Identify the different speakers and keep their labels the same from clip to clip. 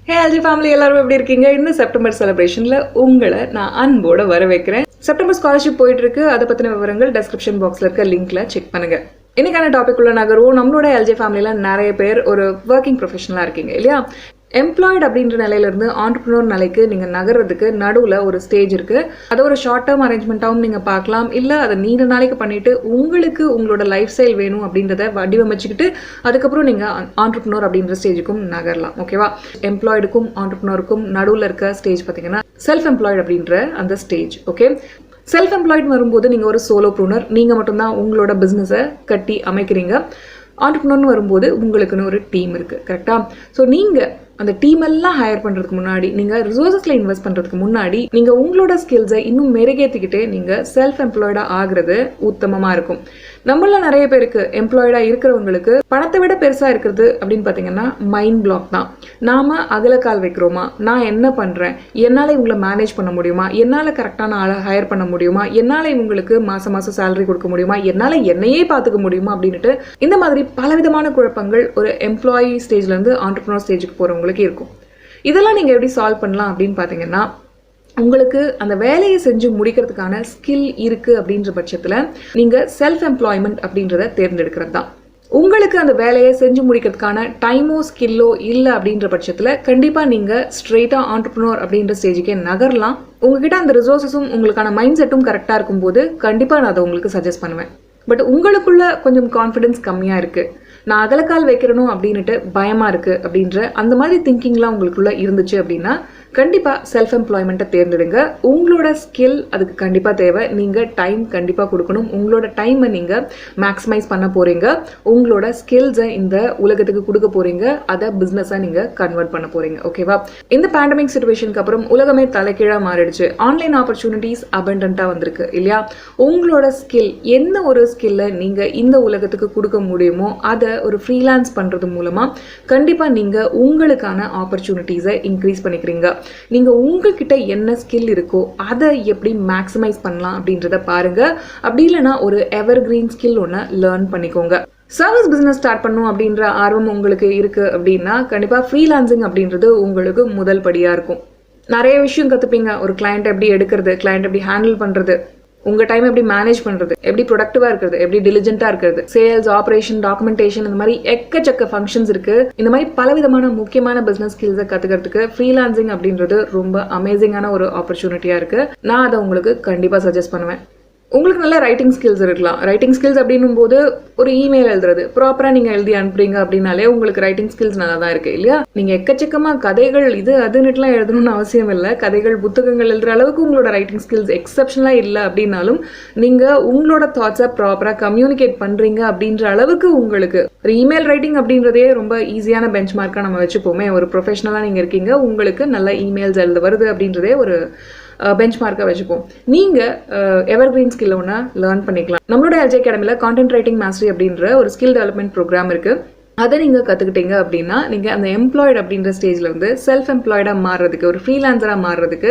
Speaker 1: ஹே LG family, எல்லாரும் எப்படி இருக்கீங்க? இந்த செப்டம்பர் செலிப்ரேஷன்ல உங்களை நான் அன்போட வரவேற்கிறேன். செப்டம்பர் ஸ்காலர்ஷிப் போயிட்டு இருக்கு. அதை பத்தின விவரங்கள் டிஸ்கிரிப்ஷன் பாக்ஸ்ல இருக்க லிங்க்ல செக் பண்ணுங்க. இன்னைக்கான டாபிக் உள்ள நகருவோம். நம்மளோட எல்ஜி ஃபேமிலியில நிறைய பேர் ஒரு ஒர்க்கிங் ப்ரொஃபஷனலா இருக்கீங்க இல்லையா? எம்ப்ளாய்டு அப்படின்ற நிலையிலிருந்து ஆண்டர்ப்ரனர் நிலைக்கு நீங்கள் நகர்றதுக்கு நடுவில் ஒரு ஸ்டேஜ் இருக்குது. அதை ஒரு ஷார்ட் டேர்ம் அரேஞ்ச்மெண்ட்டாகவும் நீங்கள் பார்க்கலாம், இல்லை அதை நீண்ட நாளைக்கு பண்ணிவிட்டு உங்களுக்கு உங்களோட லைஃப் ஸ்டைல் வேணும் அப்படின்றத வடிவமைச்சுக்கிட்டு அதுக்கப்புறம் நீங்கள் ஆண்டர்ப்ரனர் அப்படின்ற ஸ்டேஜுக்கும் நகரலாம். ஓகேவா? எம்ப்ளாய்டுக்கும் ஆண்டர்ப்ரனருக்கும் நடுவில் இருக்க ஸ்டேஜ் பார்த்தீங்கன்னா செல்ஃப் எம்ப்ளாய்டு அப்படின்ற அந்த ஸ்டேஜ். ஓகே, செல்ஃப் எம்ப்ளாய்டு வரும்போது நீங்கள் ஒரு சோலோப்ரூனர், நீங்கள் மட்டும்தான் உங்களோட பிஸ்னஸை கட்டி அமைக்கிறீங்க. ஆண்டர்ப்ரனர்னு வரும்போது உங்களுக்குன்னு ஒரு டீம் இருக்குது. கரெக்டாக? ஸோ நீங்கள் அந்த டீம் எல்லாம் ஹையர் பண்ணுறதுக்கு முன்னாடி, நீங்கள் ரிசோர்ஸஸில் இன்வெஸ்ட் பண்ணுறதுக்கு முன்னாடி நீங்கள் உங்களோட ஸ்கில்ஸை இன்னும் மெருகேற்றிக்கிட்டே நீங்கள் செல்ஃப் எம்ப்ளாய்டாக ஆகிறது உத்தமமாக இருக்கும். நம்மள நிறைய பேருக்கு எம்ப்ளாய்டாக இருக்கிறவங்களுக்கு பணத்தை விட பெருசாக இருக்கிறது அப்படின்னு பார்த்தீங்கன்னா மைண்ட் பிளாக் தான். நாம் அகலக்கால் வைக்கிறோமா, நான் என்ன பண்ணுறேன், என்னால் இவங்களை மேனேஜ் பண்ண முடியுமா, என்னால் கரெக்டான ஆளை ஹையர் பண்ண முடியுமா, என்னால் இவங்களுக்கு மாதம் மாதம் சேலரி கொடுக்க முடியுமா, என்னால் என்னையே பார்த்துக்க முடியுமா அப்படின்ட்டு இந்த மாதிரி பலவிதமான குழப்பங்கள் ஒரு எம்ப்ளாயி ஸ்டேஜ்லேருந்து ஆண்டர்ப்ரனர் ஸ்டேஜுக்கு போகிறவங்களுக்கு இருக்கும். இதெல்லாம் நீங்கள் எப்படி சால்வ் பண்ணலாம் அப்படின்னு பார்த்தீங்கன்னா, உங்களுக்கு அந்த வேலையை செஞ்சு முடிக்கிறதுக்கான ஸ்கில் இருக்குது அப்படின்ற பட்சத்தில் நீங்கள் செல்ஃப் எம்ப்ளாய்மெண்ட் அப்படின்றத தேர்ந்தெடுக்கிறது தான். உங்களுக்கு அந்த வேலையை செஞ்சு முடிக்கிறதுக்கான டைமோ ஸ்கில்லோ இல்லை அப்படின்ற பட்சத்தில் கண்டிப்பாக நீங்கள் ஸ்ட்ரெயிட்டாக ஆண்டர்ப்ரனர் அப்படின்ற ஸ்டேஜுக்கே நகரலாம். உங்ககிட்ட அந்த ரிசோர்ஸஸும் உங்களுக்கான மைண்ட் செட்டும் கரெக்டாக இருக்கும்போது கண்டிப்பாக நான் அதை உங்களுக்கு சஜஸ்ட் பண்ணுவேன். பட் உங்களுக்குள்ள கொஞ்சம் கான்ஃபிடென்ஸ் கம்மியாக இருக்குது, நான் அகலக்கால் வைக்கிறணும் அப்படின்ட்டு பயமாக இருக்குது அப்படின்ற அந்த மாதிரி திங்கிங்லாம் உங்களுக்குள்ள இருந்துச்சு அப்படின்னா கண்டிப்பாக செல்ஃப் எம்ப்ளாய்மெண்ட்டை தேர்ந்தெடுங்க. உங்களோட ஸ்கில் அதுக்கு கண்டிப்பாக தேவை. நீங்கள் டைம் கண்டிப்பாக கொடுக்கணும். உங்களோட டைமை நீங்கள் மேக்ஸிமைஸ் பண்ண போகிறீங்க. உங்களோட ஸ்கில்ஸை இந்த உலகத்துக்கு கொடுக்க போகிறீங்க. அதை பிஸ்னஸாக நீங்கள் கன்வெர்ட் பண்ண போகிறீங்க. ஓகேவா? இந்த பேண்டமிக் சிச்சுவேஷனுக்கு அப்புறம் உலகமே தலைகீழாக மாறிடுச்சு. ஆன்லைன் ஆப்பர்ச்சுனிட்டிஸ் அபண்டன்ட்டாக வந்திருக்கு இல்லையா? உங்களோட ஸ்கில், என்ன ஒரு ஸ்கில்லை நீங்கள் இந்த உலகத்துக்கு கொடுக்க முடியுமோ அதை ஒரு ஃப்ரீலான்ஸ் பண்ணுறது மூலமாக கண்டிப்பாக நீங்கள் உங்களுக்கான ஆப்பர்ச்சுனிட்டிஸை இன்க்ரீஸ் பண்ணிக்கிறீங்க. நீங்கள் உங்ககிட்ட என்ன ஸ்கில் இருக்கோ அதை எப்படி மேக்ஸிமைஸ் பண்ணலாம் அப்படின்றத பாருங்க. அப்படி இல்லைன்னா ஒரு எவர் கிரீன் ஸ்கில் ஒன்று லேர்ன் பண்ணிக்கோங்க. சர்வீஸ் பிஸ்னஸ் ஸ்டார்ட் பண்ணும் அப்படின்ற ஆர்வம் உங்களுக்கு இருக்கு அப்படின்னா கண்டிப்பாக ஃப்ரீலான்சிங் அப்படின்றது உங்களுக்கு முதல் படியாக இருக்கும். நிறைய விஷயம் கற்றுப்பீங்க. ஒரு கிளையண்ட் எப்படி எடுக்கிறது, கிளையண்ட் எப்படி ஹேண்டில் பண்ணுறது, உங்கள் டைம் எப்படி மேனேஜ் பண்ணுறது, எப்படி ப்ரொடக்டிவாக இருக்கிறது, எப்படி டிலிஜென்ட்டாக இருக்கிறது, சேல்ஸ், ஆப்ரேஷன், டாக்குமெண்டேஷன், இந்த மாதிரி எக்கச்சக்க ஃபங்க்ஷன்ஸ் இருக்குது. இந்த மாதிரி பலவிதமான முக்கியமான பிஸ்னஸ் ஸ்கில்ஸை கற்றுக்கிறதுக்கு ஃப்ரீலான்சிங் அப்படின்றது ரொம்ப அமேசிங்கான ஒரு ஆப்பர்ச்சுனிட்டியாக இருக்குது. நான் அதை உங்களுக்கு கண்டிப்பாக சஜஸ்ட் பண்ணுவேன். உங்களுக்கு நல்ல ரைட்டிங் ஸ்கில்ஸ் இருக்கலாம். ரைட்டிங் ஸ்கில்ஸ் அப்படின்னும் போது ஒரு இமெயில் எழுதுறது ப்ராப்பராக நீங்கள் எழுதி அனுப்புறீங்க அப்படின்னாலே உங்களுக்கு ரைட்டிங் ஸ்கில்ஸ் நல்லா தான் இருக்குது இல்லையா? நீங்கள் எக்கச்சக்கமாக கதைகள் இது அதுன்னுட்டுலாம் எழுதணும்னு அவசியம் இல்லை. கதைகள், புத்தகங்கள் எழுதுகிற அளவுக்கு உங்களோட ரைட்டிங் ஸ்கில்ஸ் எக்ஸப்ஷனலாக இல்லை அப்படின்னாலும் நீங்கள் உங்களோட தாட்ஸை ப்ராப்பராக கம்யூனிகேட் பண்ணுறீங்க அப்படின்ற அளவுக்கு உங்களுக்கு ஒரு இமெயில் ரைட்டிங் அப்படின்றதே ரொம்ப ஈஸியான பெஞ்ச் மார்க்காக நம்ம வச்சுப்போமே. ஒரு ப்ரொஃபஷனலாக நீங்கள் இருக்கீங்க, உங்களுக்கு நல்ல இமெயில்ஸ் எழுத வருது அப்படின்றதே ஒரு பெஞ்ச் மார்க்காக வச்சுப்போம். நீங்கள் எவர் கிரீன் ஸ்கில் ஒன்று லேர்ன் பண்ணிக்கலாம். நம்மளோட எல்ஜி அகாடமியில் கான்டென்ட் ரைட்டிங் மாஸ்டரி அப்படின்ற ஒரு ஸ்கில் டெவலப்மெண்ட் ப்ரோக்ராம் இருக்குது. அதை நீங்கள் கற்றுக்கிட்டீங்க அப்படின்னா நீங்கள் அந்த எம்ப்ளாய்டு அப்படின்ற ஸ்டேஜில் வந்து செல்ஃப் எம்ப்ளாய்டாக மாறுறதுக்கு, ஒரு ஃப்ரீலான்சராக மாறுறதுக்கு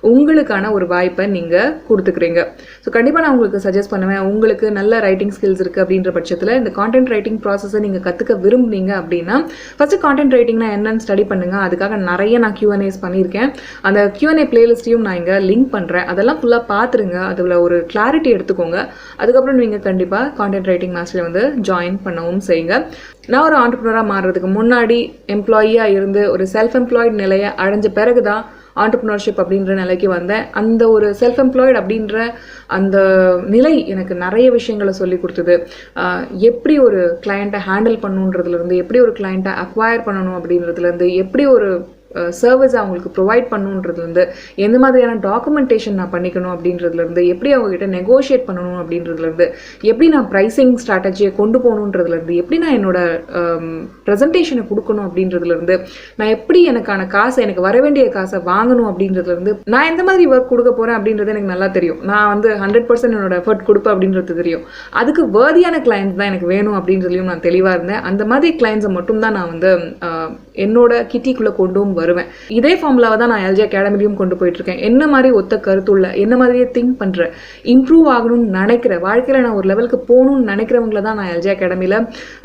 Speaker 1: உங்களுக்கான ஒரு வாய்ப்பை நீங்கள் கொடுத்துக்கிறீங்க. ஸோ கண்டிப்பாக நான் உங்களுக்கு சஜஸ்ட் பண்ணுவேன். உங்களுக்கு நல்ல ரைட்டிங் ஸ்கில்ஸ் இருக்குது அப்படின்ற பட்சத்தில் இந்த கான்டென்ட் ரைட்டிங் ப்ராசஸை நீங்கள் கற்றுக்க விரும்புனீங்க அப்படின்னா ஃபஸ்ட்டு கான்டென்ட் ரைட்டிங்னா என்னன்னு ஸ்டடி பண்ணுங்கள். அதுக்காக நிறைய நான் Q&As பண்ணியிருக்கேன். அந்த Q&A பிளேலிஸ்ட்டையும் நான் இங்கே லிங்க் பண்ணுறேன். அதெல்லாம் ஃபுல்லாக பார்த்துருங்க. அதில் ஒரு கிளாரிட்டி எடுத்துக்கோங்க. அதுக்கப்புறம் நீங்கள் கண்டிப்பாக கான்டென்ட் ரைட்டிங் மாஸ்டரி வந்து ஜாயின் பண்ணவும் செய்யுங்க. நான் ஒரு ஆண்டர்ப்ரனராக மாறுறதுக்கு முன்னாடி எம்ப்ளாயியாக இருந்து ஒரு செல்ஃப் எம்ப்ளாய்டு நிலையை அடைஞ்ச பிறகு தான் ஆண்டர்ப்ரனர்ஷிப் அப்படின்ற நிலைக்கு வந்தேன். அந்த ஒரு செல்ஃப் எம்ப்ளாய்டு அப்படின்ற அந்த நிலை எனக்கு நிறைய விஷயங்களை சொல்லி கொடுத்தது. எப்படி ஒரு கிளையண்ட்டை ஹேண்டில் பண்ணணுன்றதுலேருந்து, எப்படி ஒரு கிளையண்ட்டை அக்வயர் பண்ணணும் அப்படின்றதுலேருந்து, எப்படி ஒரு சர்வீஸ் அவங்களுக்கு ப்ரொவைட் பண்ணுன்றதுலேருந்து, எந்த மாதிரியான டாக்குமெண்டேஷன் நான் பண்ணிக்கணும் அப்படின்றதுலேருந்து, எப்படி அவங்ககிட்ட நெகோஷியேட் பண்ணணும் அப்படின்றதுலேருந்து, எப்படி நான் ப்ரைஸிங் ஸ்ட்ராட்டஜியை கொண்டு போகணுன்றதுலேருந்து, எப்படி நான் என்னோட ப்ரெசன்டேஷனை கொடுக்கணும் அப்படின்றதுலேருந்து, நான் எப்படி எனக்கான காசை, எனக்கு வர வேண்டிய காசை வாங்கணும் அப்படின்றதுலேருந்து, நான் எந்த மாதிரி ஒர்க் கொடுக்க போகிறேன் அப்படின்றது எனக்கு நல்லா தெரியும். நான் வந்து 100% என்னோட எஃபர்ட் கொடுப்பேன் அப்படின்றது தெரியும். அதுக்கு வேர்தியான கிளைண்ட்ஸ் தான் எனக்கு வேணும் அப்படின்றதுலையும் நான் தெளிவாக இருந்தேன். அந்த மாதிரி கிளைண்ட்ஸை மட்டும்தான் நான் வந்து என்னோட கிட்டிக்குள்ளே கொண்டும் வருவேன். இதே ஃபார்முலாவை தான் நான் எல்ஜி அகாடமிலையும் கொண்டு போயிட்டு இருக்கேன். என்ன மாதிரி ஒத்த கருத்துள்ள, என்ன மாதிரியே திங்க் பண்ற, இம்ப்ரூவ் ஆகணும்னு நினைக்கிற, வாழ்க்கையில நான் ஒரு லெவலுக்கு போகணும்னு நினைக்கிறவங்கள தான் நான் எல்ஜி அகாடமியில்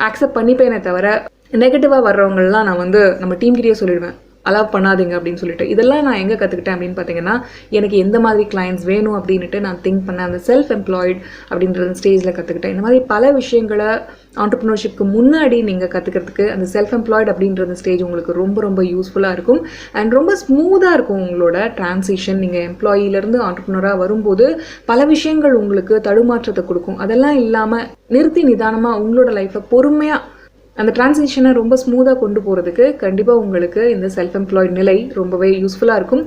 Speaker 1: அக்செப்ட் பண்ணிப்பேனே தவிர நெகட்டிவாக வர்றவங்கலாம் நான் வந்து நம்ம டீம் கிட்டே சொல்லிடுவேன், அலோவ் பண்ணாதீங்க அப்படின்னு சொல்லிட்டு. இதெல்லாம் நான் எங்கே கற்றுக்கிட்டேன் அப்படின்னு பார்த்தீங்கன்னா, எனக்கு எந்த மாதிரி கிளைண்ட்ஸ் வேணும் அப்படின்ட்டு நான் திங்க் பண்ணேன். அந்த செல்ஃப் எம்ப்ளாய்டு அப்படின்ற ஸ்டேஜில் கற்றுக்கிட்டேன். இந்த மாதிரி பல விஷயங்களை ஆண்டர்ப்ரனர்ஷிப்க்கு முன்னாடி நீங்கள் கற்றுக்கிறதுக்கு அந்த செல்ஃப் எம்ப்ளாய்டு அப்படின்ற ஸ்டேஜ் உங்களுக்கு ரொம்ப ரொம்ப யூஸ்ஃபுல்லாக இருக்கும். அண்ட் ரொம்ப ஸ்மூத்தாக இருக்கும் உங்களோட டிரான்சிஷன். நீங்கள் எம்ப்ளாயிலேருந்து ஆண்டர்ப்ரனராக வரும்போது பல விஷயங்கள் உங்களுக்கு தடுமாற்றத்தை கொடுக்கும். அதெல்லாம் இல்லாமல் நிறுத்தி நிதானமாக உங்களோட லைஃப்பை பொறுமையாக அந்த டிரான்சிஷனை ரொம்ப ஸ்மூத்தாக கொண்டு போகிறதுக்கு கண்டிப்பாக உங்களுக்கு இந்த செல்ஃப் எம்ப்ளாய்டு நிலை ரொம்பவே யூஸ்ஃபுல்லாக இருக்கும்.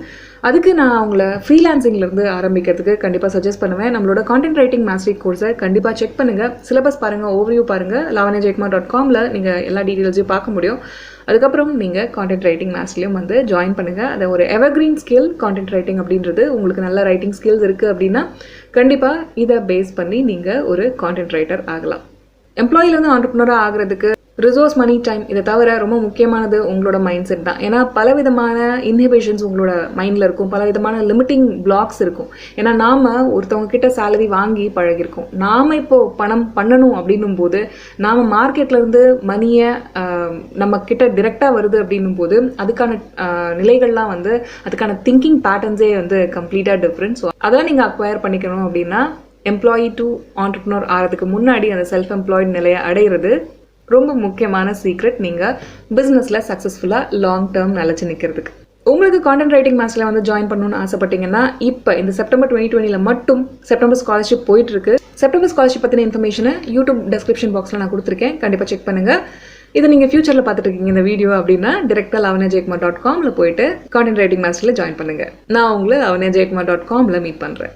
Speaker 1: அதுக்கு நான் அவங்கள ஃப்ரீலான்சிங்லேருந்து ஆரம்பிக்கிறதுக்கு கண்டிப்பாக சஜஸ்ட் பண்ணுவேன். நம்மளோட கான்டென்ட் ரைட்டிங் மாஸ்டரி கோர்ஸை கண்டிப்பாக செக் பண்ணுங்கள். சிலபஸ் பாருங்கள், ஓவர்வியூ பாருங்கள். lavanyajayakumar.comல நீங்கள் எல்லா டீட்டெயில்ஸையும் பார்க்க முடியும். அதுக்கப்புறம் நீங்கள் கான்டென்ட் ரைட்டிங் மாஸ்டர்லையும் வந்து ஜாயின் பண்ணுங்கள். அதை ஒரு எவர்கிரீன் ஸ்கில் கான்டென்ட் ரைட்டிங் அப்படின்றது. உங்களுக்கு நல்ல ரைட்டிங் ஸ்கில்ஸ் இருக்குது அப்படின்னா கண்டிப்பாக இதை பேஸ் பண்ணி நீங்கள் ஒரு கான்டென்ட் ரைட்டர் ஆகலாம். எம்ப்ளாயிலேருந்து ஆண்டர்ப்ரனராக ஆகிறதுக்கு ரிசோர்ஸ், மணி, டைம் இதை தவிர ரொம்ப முக்கியமானது உங்களோட மைண்ட் செட் தான். ஏன்னா பலவிதமான இன்ஹிபிஷன்ஸ் உங்களோட மைண்டில் இருக்கும், பலவிதமான லிமிட்டிங் பிளாக்ஸ் இருக்கும். ஏன்னா நாம் ஒருத்தவங்க கிட்ட சேலரி வாங்கி பழகிருக்கோம். நாம் இப்போது பணம் பண்ணணும் அப்படின்னும் போது நாம் மார்க்கெட்லேருந்து மணியை நம்ம கிட்ட டிரெக்டாக வருது அப்படின்னும் போது அதுக்கான நிலைகள்லாம் வந்து அதுக்கான திங்கிங் பேட்டர்ன்ஸே வந்து கம்ப்ளீட்டாக டிஃப்ரெண்ட். ஸோ அதெல்லாம் நீங்கள் அக்வயர் பண்ணிக்கணும் அப்படின்னா எம்ப்ளாயி டு ஆண்டர்ப்ரனர் ஆகிறதுக்கு முன்னாடி அந்த செல்ஃப் எம்ப்ளாய்டு நிலையை அடையிறது ரொம்ப முக்கியமான சீக்ரெட் நீங்கள் பிஸ்னஸில் சக்ஸஸ்ஃபுல்லாக லாங் டேர்ம் நிலச்சி நிற்கிறதுக்கு. உங்களுக்கு கான்டென்ட் ரைட்டிங் மாஸ்டரில் வந்து ஜாயின் பண்ணணும்னு ஆசைப்பட்டீங்கன்னா இப்போ இந்த செப்டம்பர் 2020 மட்டும் செப்டம்பர் ஸ்காலர்ஷிப் போயிட்டுருக்கு. செப்டம்பர் ஸ்காலர்ஷிப் பற்றின இன்ஃபர்மேஷனை யூடியூப் டெஸ்கிரிப்ஷன் பாக்ஸில் நான் கொடுத்துருக்கேன். கண்டிப்பாக செக் பண்ணுங்கள். இதை நீங்கள் ஃபியூச்சரில் பார்த்துட்டு இருக்கீங்க இந்த வீடியோ அப்படின்னா டேரெக்டாக lavanyajayakumar.comல போயிட்டு கான்டென்ட் ரைட்டிங் மாஸ்டரில் ஜாயின் பண்ணுங்கள். நான் உங்களை lavanyajayakumar.comல மீட் பண்ணுறேன்.